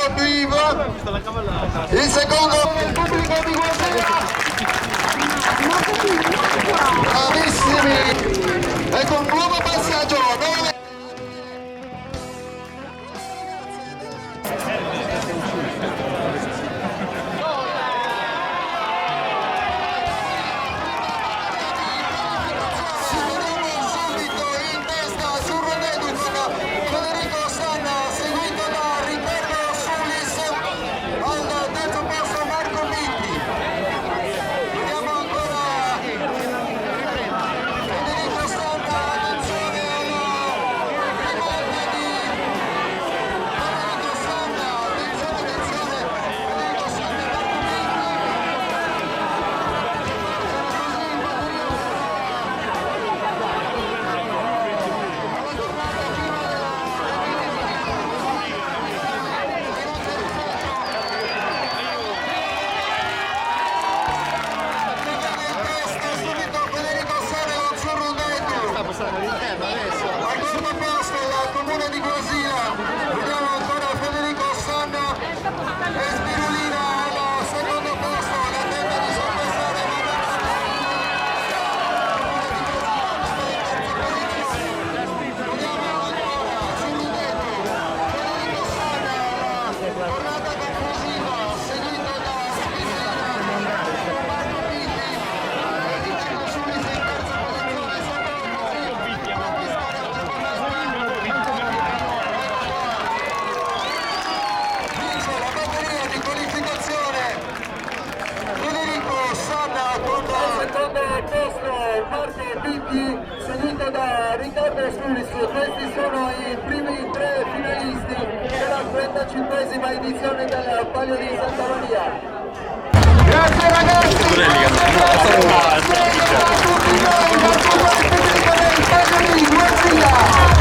secondo più Ivo, il secondo il pubblico di Guardia. Bravissimi, ecco un nuovo passaggio, al primo posto il comune di Guasina, vediamo ancora Federico Sanna e Spirulina al secondo posto, la tenta di sorpassare vediamo ancora Surrudetto, Federico Sanna, tornata conclusiva, seguito da Spirulina, Marco Pitti e Diego Sulis in terza posizione, la batteria di qualificazione Federico Sanna con il secondo posto Marco Pitti seguito da Riccardo Sulis. Questi sono i primi tre finalisti della 35esima edizione del Palio di Santa Maria. Grazie ragazzi, grazie a tutti noi, del Palio di Guardia.